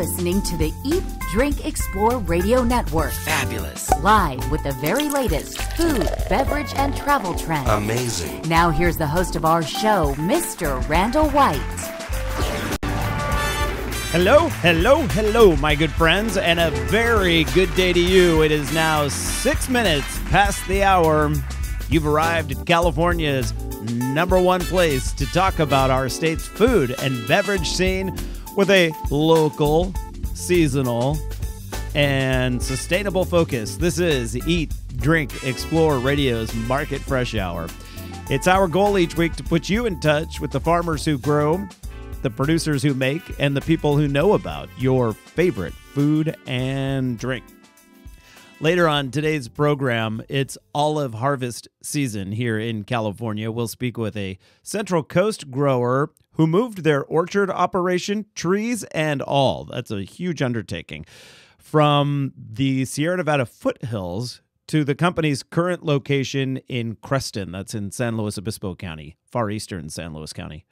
listening to the Eat, Drink, Explore Radio Network. Fabulous. Live with the very latest food, beverage, and travel trends. Amazing. Now here's the host of our show, Mr. Randall White. Hello, my good friends, and a very good day to you. It is now 6 minutes past the hour. You've arrived at California's number one place to talk about our state's food and beverage scene with a local, seasonal, and sustainable focus. This is Eat, Drink, Explore Radio's Market Fresh Hour. It's our goal each week to put you in touch with the farmers who grow, the producers who make, and the people who know about your favorite food and drink. Later on today's program, it's olive harvest season here in California. We'll speak with a Central Coast grower who moved their orchard operation, trees and all. That's a huge undertaking. From the Sierra Nevada foothills to the company's current location in Creston, that's in San Luis Obispo County, far eastern San Luis County.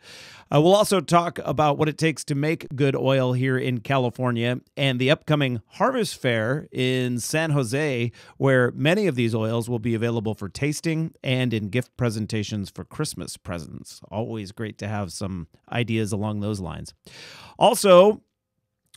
We'll also talk about what it takes to make good oil here in California and the upcoming Harvest Fair in San Jose, where many of these oils will be available for tasting and in gift presentations for Christmas presents. Always great to have some ideas along those lines. Also,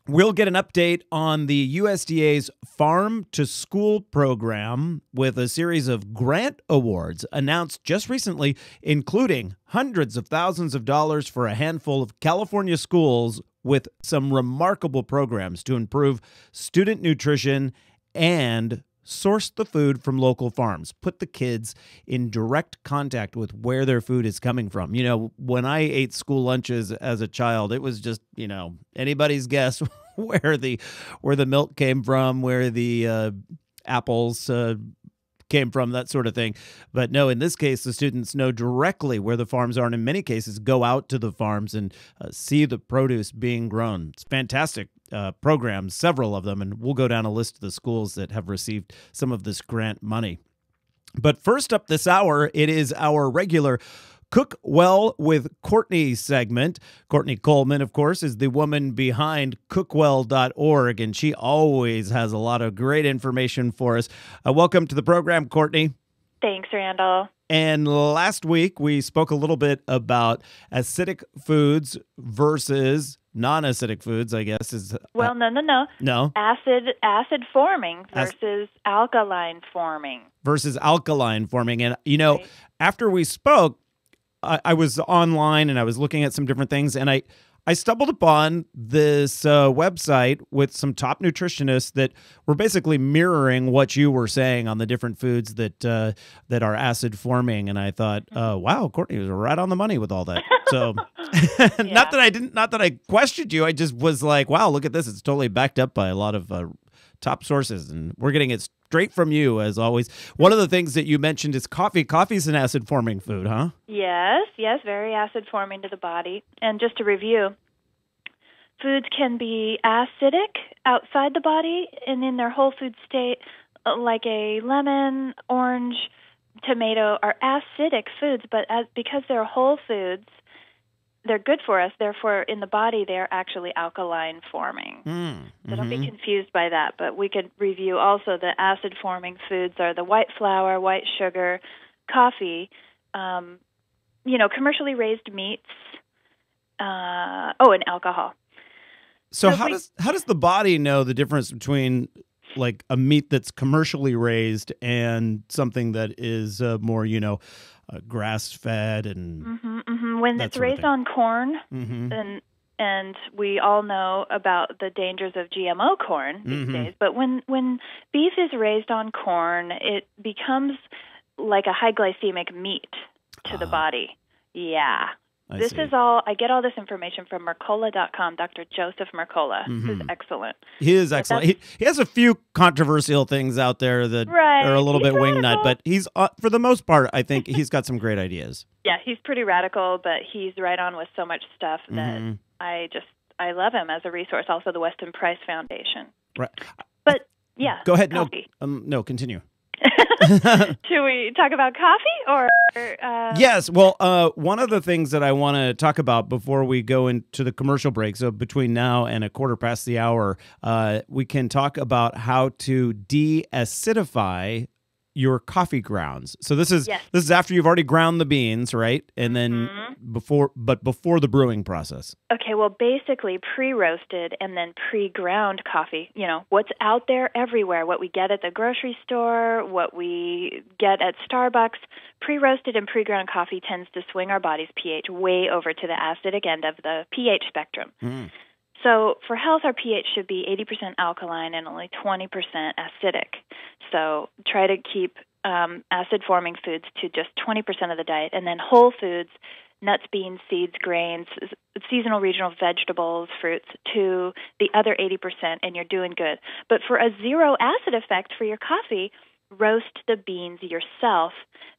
we'll get an update on the USDA's Farm to School program with a series of grant awards announced just recently, including hundreds of thousands of dollars for a handful of California schools with some remarkable programs to improve student nutrition and source the food from local farms, put the kids in direct contact with where their food is coming from. You know, when I ate school lunches as a child, it was just, anybody's guess where the milk came from, where the apples came from, that sort of thing. But no, in this case, the students know directly where the farms are, and in many cases go out to the farms and see the produce being grown. It's fantastic programs, several of them, and we'll go down a list of the schools that have received some of this grant money. But first up this hour, it is our regular Cook Well with Courtney segment. Courtney Coleman, of course, is the woman behind cookwell.org, and she always has a lot of great information for us. Welcome to the program, Courtney. Thanks, Randall. And last week, we spoke a little bit about acidic foods versus non-acidic foods, I guess. Well, no. No? Acid forming versus alkaline forming. Versus alkaline forming. And, Right. after we spoke, I was online and I was looking at some different things, and I stumbled upon this website with some top nutritionists that were basically mirroring what you were saying on the different foods that are acid forming. And I thought, wow, Courtney was right on the money with all that. So Yeah. not that I questioned you. I just was like, wow, look at this. It's totally backed up by a lot of top sources, and we're getting it straight from you, as always. One of the things that you mentioned is coffee. Coffee's an acid-forming food, huh? Yes, very acid-forming to the body. And just to review, foods can be acidic outside the body and in their whole food state, like a lemon, orange, tomato, are acidic foods, but because they're whole foods, they're good for us. Therefore, in the body, they're actually alkaline forming. So don't be confused by that. But we could review also the acid forming foods are the white flour, white sugar, coffee, commercially raised meats, and alcohol. So how does the body know the difference between like a meat that's commercially raised and something that is more, grass-fed and when it's raised on corn, and we all know about the dangers of GMO corn these days, but when beef is raised on corn, it becomes like a high glycemic meat to the body. Yeah. This is all, I get all this information from Mercola.com, Dr. Joseph Mercola, who's excellent. He is excellent. He has a few controversial things out there that are a little bit wingnut, but he's, for the most part, I think he's got some great ideas. Yeah, he's pretty radical, but he's right on with so much stuff that I love him as a resource. Also, the Weston Price Foundation. Right. But, yeah. Go ahead. Coffee. No, continue. Should we talk about coffee or? Yes. Well, one of the things that I want to talk about before we go into the commercial break, so between now and a quarter past the hour, we can talk about how to de-acidify your coffee grounds. So this is after you've already ground the beans, right? And then before the brewing process. Okay, well, basically pre-roasted and then pre-ground coffee. You know, what's out there everywhere, what we get at the grocery store, what we get at Starbucks, pre-roasted and pre-ground coffee tends to swing our body's pH way over to the acidic end of the pH spectrum. So for health, our pH should be 80% alkaline and only 20% acidic. So try to keep acid-forming foods to just 20% of the diet, and then whole foods, nuts, beans, seeds, grains, seasonal, regional vegetables, fruits, to the other 80%, and you're doing good. But for a zero acid effect for your coffee, roast the beans yourself,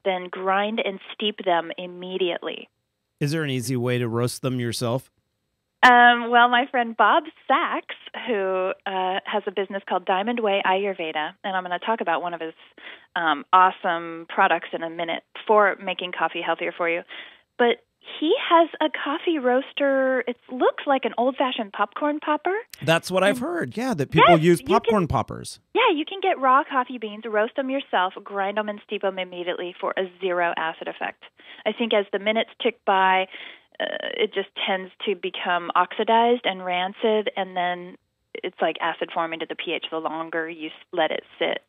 then grind and steep them immediately. Is there an easy way to roast them yourself? Well, my friend Bob Sachs, who has a business called Diamond Way Ayurveda, and I'm going to talk about one of his awesome products in a minute for making coffee healthier for you. But he has a coffee roaster. It looks like an old-fashioned popcorn popper. That's what I've heard, yeah, that people use popcorn poppers. Yeah, you can get raw coffee beans, roast them yourself, grind them and steep them immediately for a zero acid effect. I think as the minutes tick by, it just tends to become oxidized and rancid, and then it's like acid forming to the pH the longer you let it sit.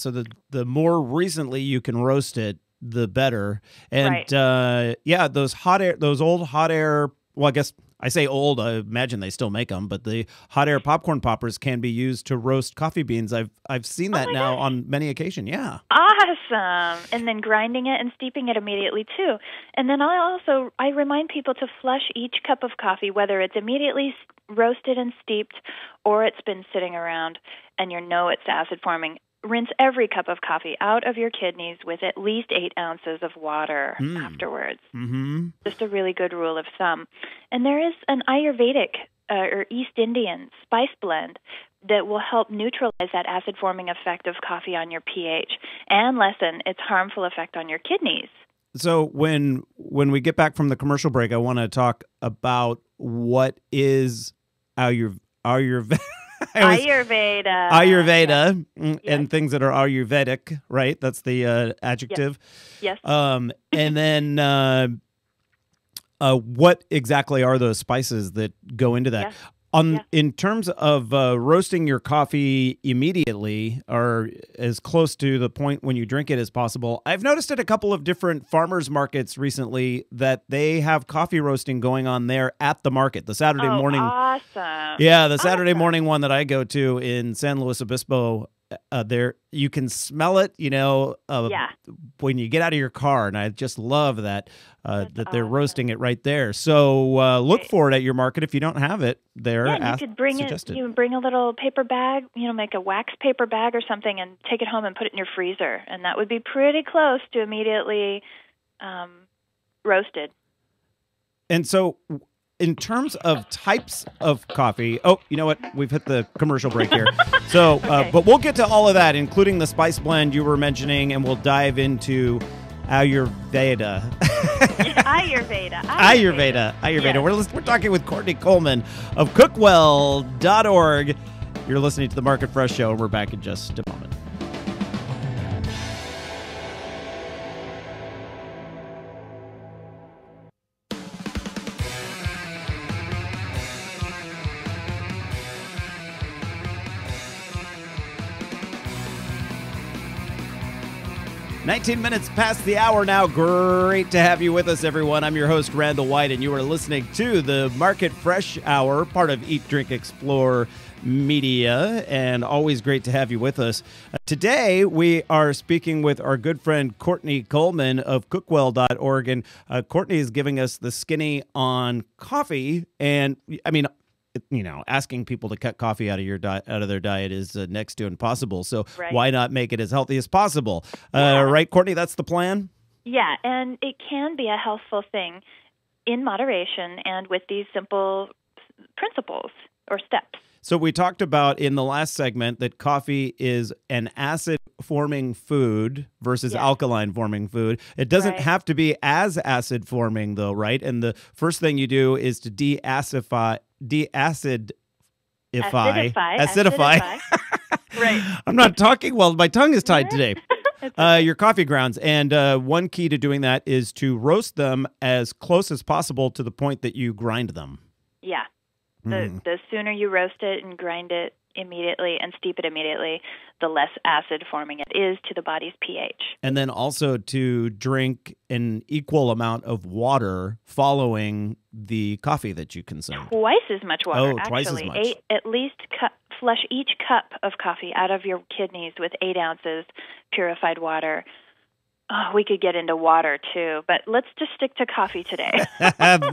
So the more recently you can roast it, the better. And those old hot air, well, I guess I say old, I imagine they still make them, but the hot air popcorn poppers can be used to roast coffee beans. I've seen that now on many occasions. Yeah. Awesome. And then grinding it and steeping it immediately too. And then I remind people to flush each cup of coffee, whether it's immediately roasted and steeped or it's been sitting around and you know it's acid forming. Rinse every cup of coffee out of your kidneys with at least 8 ounces of water afterwards. Just a really good rule of thumb. And there is an Ayurvedic or East Indian spice blend that will help neutralize that acid-forming effect of coffee on your pH and lessen its harmful effect on your kidneys. So when we get back from the commercial break, I want to talk about what is Ayurveda. Ayurveda, and things that are Ayurvedic, right? That's the adjective. Yes. And then what exactly are those spices that go into that? In terms of roasting your coffee immediately or as close to the point when you drink it as possible, I've noticed at a couple of different farmers markets recently that they have coffee roasting going on there at the market. The Saturday morning. Awesome. Yeah, the Saturday morning one that I go to in San Luis Obispo, there you can smell it, when you get out of your car, and I just love that they're roasting it right there. So look for it at your market if you don't have it there. Yeah, you could bring it. You bring a little paper bag, make a wax paper bag or something, and take it home and put it in your freezer, and that would be pretty close to immediately roasted. And so, in terms of types of coffee, you know what? We've hit the commercial break here. So, but we'll get to all of that, including the spice blend you were mentioning, and we'll dive into Ayurveda. Ayurveda. Yes. We're talking with Courtney Coleman of cookwell.org. You're listening to the Market Fresh Show, and we're back in just a moment. $19 minutes past the hour now. Great to have you with us, everyone. I'm your host, Randall White, and you are listening to the Market Fresh Hour, part of Eat, Drink, Explore Media, and always great to have you with us. Today, we are speaking with our good friend, Courtney Coleman of cookwell.org, and Courtney is giving us the skinny on coffee, and I mean, asking people to cut coffee out of their diet is next to impossible. So why not make it as healthy as possible? Right, Courtney? That's the plan? Yeah, and it can be a healthful thing in moderation and with these simple principles or steps. So we talked about in the last segment that coffee is an acid forming food versus Yes. alkaline forming food. It doesn't Right. have to be as acid forming though, right? And the first thing you do is to deacidify. Acidify. Right. I'm not talking well. My tongue is tied today. It's okay. Your coffee grounds. And one key to doing that is to roast them as close as possible to the point that you grind them. Yeah. The sooner you roast it and grind it immediately and steep it immediately, the less acid forming it is to the body's pH. And then also to drink an equal amount of water following the coffee that you consume. Twice as much water, Oh, actually. twice as much. At least flush each cup of coffee out of your kidneys with 8 ounces purified water. Oh, we could get into water too, but let's just stick to coffee today.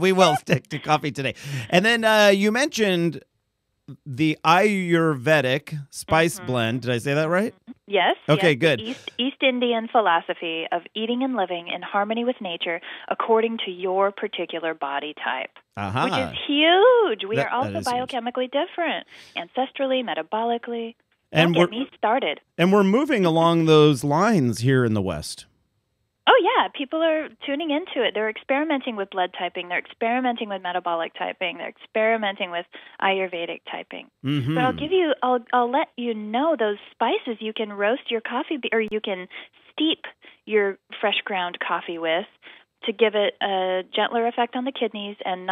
We will stick to coffee today. And then you mentioned the Ayurvedic spice blend. Did I say that right? Yes. Okay, yes, good. The East Indian philosophy of eating and living in harmony with nature according to your particular body type, which is huge. We are also biochemically different, ancestrally, metabolically. Don't get me started. And we're moving along those lines here in the West. Oh, yeah. People are tuning into it. They're experimenting with blood typing. They're experimenting with metabolic typing. They're experimenting with Ayurvedic typing. Mm-hmm. But I'll let you know those spices you can roast your coffee or you can steep your fresh ground coffee with to give it a gentler effect on the kidneys and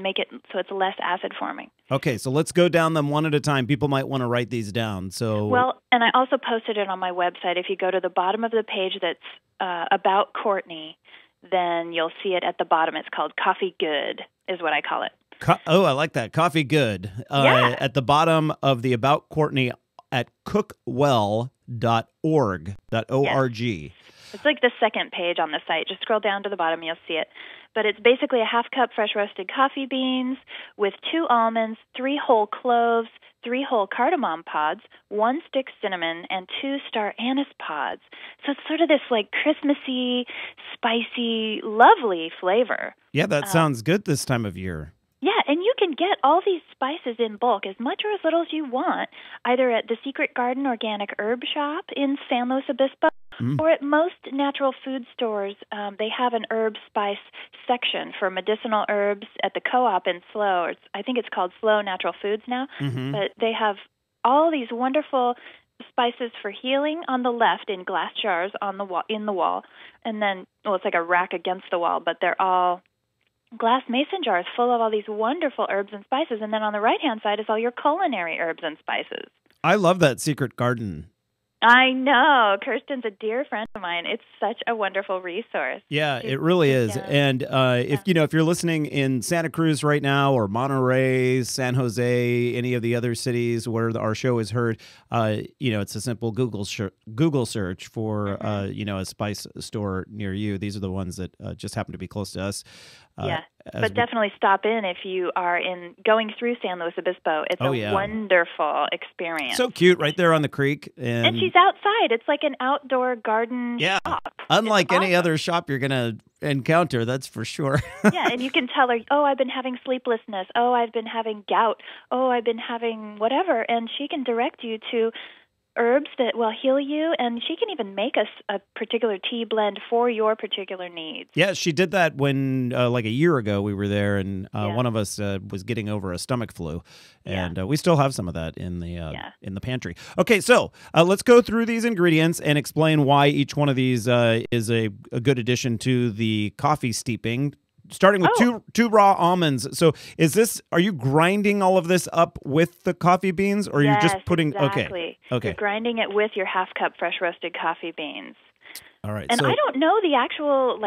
make it so it's less acid forming. Okay, so let's go down them one at a time. People might want to write these down. Well, and I also posted it on my website. If you go to the bottom of the page that's about Courtney, then you'll see it at the bottom. It's called Coffee Good, is what I call it. I like that. Coffee Good. Yeah. At the bottom of the About Courtney at cookwell.org. Yes. It's like the second page on the site. Just scroll down to the bottom, you'll see it. But it's basically a half cup fresh roasted coffee beans with 2 almonds, 3 whole cloves, 3 whole cardamom pods, 1 stick cinnamon, and 2 star anise pods. So it's sort of this like Christmassy, spicy, lovely flavor. Yeah, that sounds good this time of year. Yeah, and you can get all these spices in bulk, as much or as little as you want, either at the Secret Garden Organic Herb Shop in San Luis Obispo or at most natural food stores. They have an herb spice section for medicinal herbs at the Co-op in Slow. I think it's called Slow Natural Foods now. But they have all these wonderful spices for healing on the left in glass jars on the wall, and then, it's like a rack against the wall, but they're all glass mason jars full of all these wonderful herbs and spices. And then on the right-hand side is all your culinary herbs and spices. I love that Secret Garden. I know. Kirsten's a dear friend of mine. It's such a wonderful resource. Yeah, it really is. Yeah. And if you're listening in Santa Cruz right now or Monterey, San Jose, any of the other cities where our show is heard, it's a simple Google search for a spice store near you. These are the ones that just happen to be close to us. But definitely stop in if you are going through San Luis Obispo. It's a wonderful experience. So cute, right there on the creek. And she's outside. It's like an outdoor garden shop. Unlike any other shop you're going to encounter, that's for sure. Yeah, and you can tell her, I've been having sleeplessness. I've been having gout. I've been having whatever. And she can direct you to herbs that will heal you, and she can even make us a particular tea blend for your particular needs. Yeah, she did that when, like a year ago, we were there, and one of us was getting over a stomach flu, and we still have some of that in the pantry. Okay, so let's go through these ingredients and explain why each one of these is a good addition to the coffee steeping. Starting with two raw almonds. So are you grinding all of this up with the coffee beans, or you're just putting... Exactly. Okay. You're grinding it with your half cup fresh roasted coffee beans. All right. And I don't know the actual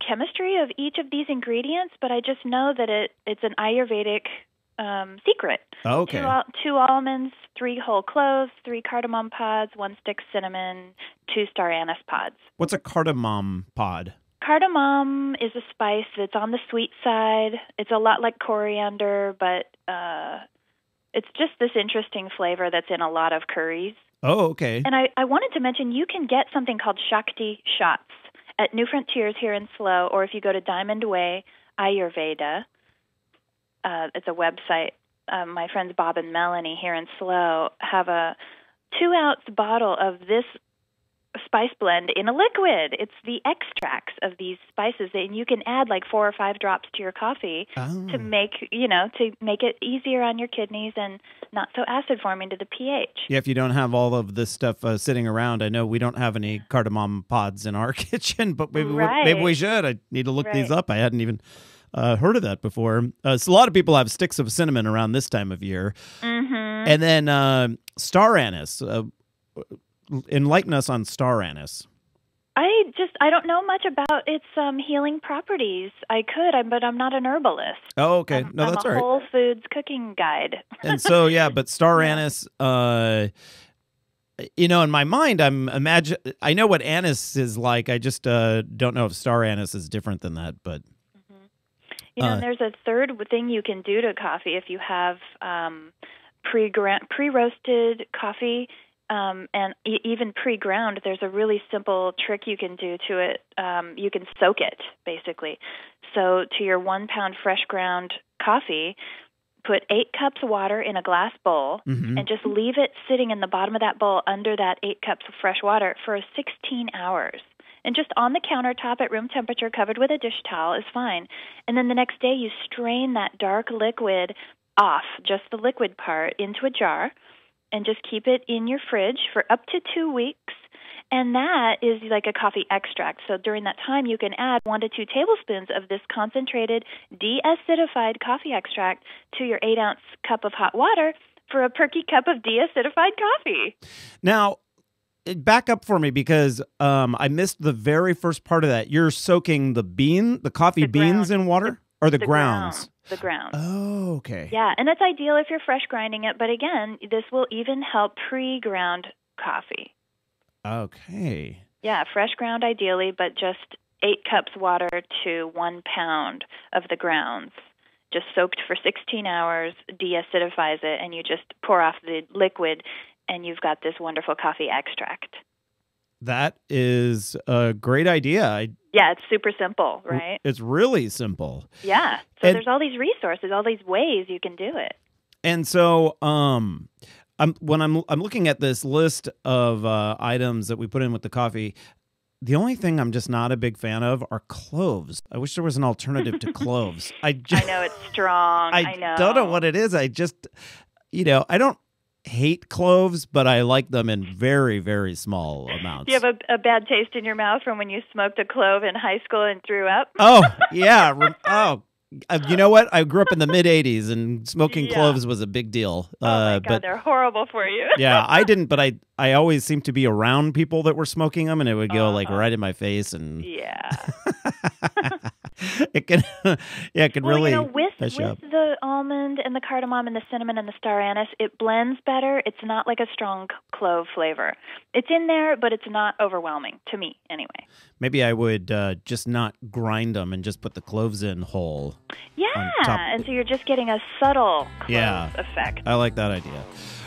chemistry of each of these ingredients, but I just know that it's an Ayurvedic secret. Okay. 2 almonds, 3 whole cloves, 3 cardamom pods, 1 stick cinnamon, 2 star anise pods. What's a cardamom pod? Cardamom is a spice that's on the sweet side. It's a lot like coriander, but it's just this interesting flavor that's in a lot of curries. Oh, okay. And I wanted to mention you can get something called Shakti shots at New Frontiers here in Slow, or if you go to Diamond Way Ayurveda, it's a website. My friends Bob and Melanie here in Slow have a 2-ounce bottle of this spice blend in a liquid. It's the extracts of these spices, and you can add like 4 or 5 drops to your coffee to make it easier on your kidneys and not so acid forming to the pH. Yeah, if you don't have all of this stuff sitting around, I know we don't have any cardamom pods in our kitchen, but maybe we should. I need to look these up. I hadn't even heard of that before. So a lot of people have sticks of cinnamon around this time of year. Mm-hmm. And then star anise. Enlighten us on star anise. I don't know much about its healing properties. I could, but I'm not an herbalist. Oh, okay. No, that's all right. I'm a Whole Foods cooking guide. And so, yeah, but star anise, in my mind, I know what anise is like. I just don't know if star anise is different than that, but. There's a third thing you can do to coffee if you have pre-roasted coffee. And even pre-ground, there's a really simple trick you can do to it. You can soak it, basically. So to your 1 pound fresh ground coffee, put 8 cups of water in a glass bowl and just leave it sitting in the bottom of that bowl under that 8 cups of fresh water for 16 hours. And just on the countertop at room temperature, covered with a dish towel, is fine. And then the next day, you strain that dark liquid off, just the liquid part, into a jar, and just keep it in your fridge for up to 2 weeks. And that is like a coffee extract. So during that time, you can add 1 to 2 tablespoons of this concentrated, deacidified coffee extract to your 8-ounce cup of hot water for a perky cup of deacidified coffee. Now, back up for me because I missed the very first part of that. You're soaking the coffee beans in water? Or the grounds? The grounds. Oh, okay. Yeah, and it's ideal if you're fresh grinding it. But again, this will even help pre-ground coffee. Okay. Yeah, fresh ground ideally, but just 8 cups water to 1 pound of the grounds. Just soaked for 16 hours, deacidifies it, and you just pour off the liquid, and you've got this wonderful coffee extract. That is a great idea. Yeah, it's super simple, right? It's really simple. Yeah. So there's all these resources, all these ways you can do it. And so I'm looking at this list of items that we put in with the coffee, the only thing I'm just not a big fan of are cloves. I wish there was an alternative to cloves. I know it's strong. I know. Don't know what it is. I just, I don't hate cloves, but I like them in very, very small amounts. Do you have a bad taste in your mouth from when you smoked a clove in high school and threw up? Oh, yeah. You know what? I grew up in the mid-'80s, and smoking cloves was a big deal. Oh, my God, they're horrible for you. Yeah, I didn't, but I always seemed to be around people that were smoking them, and it would go right in my face. And yeah. It can really with the almond and the cardamom and the cinnamon and the star anise, it blends better. It's not like a strong clove flavor. It's in there, but it's not overwhelming, to me anyway. Maybe I would just not grind them and just put the cloves in whole. Yeah, and so you're just getting a subtle clove effect. I like that idea.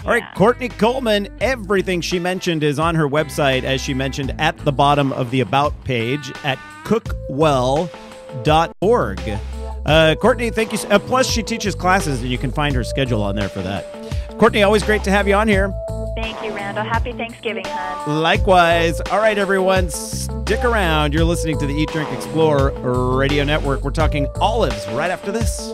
All right, Courtney Coleman, everything she mentioned is on her website, as she mentioned, at the bottom of the About page at cookwell.org. Courtney, thank you. Plus, she teaches classes, and you can find her schedule on there for that. Courtney, always great to have you on here. Thank you, Randall. Happy Thanksgiving, hon. Likewise. All right, everyone, stick around. You're listening to the Eat, Drink, Explore Radio Network. We're talking olives right after this.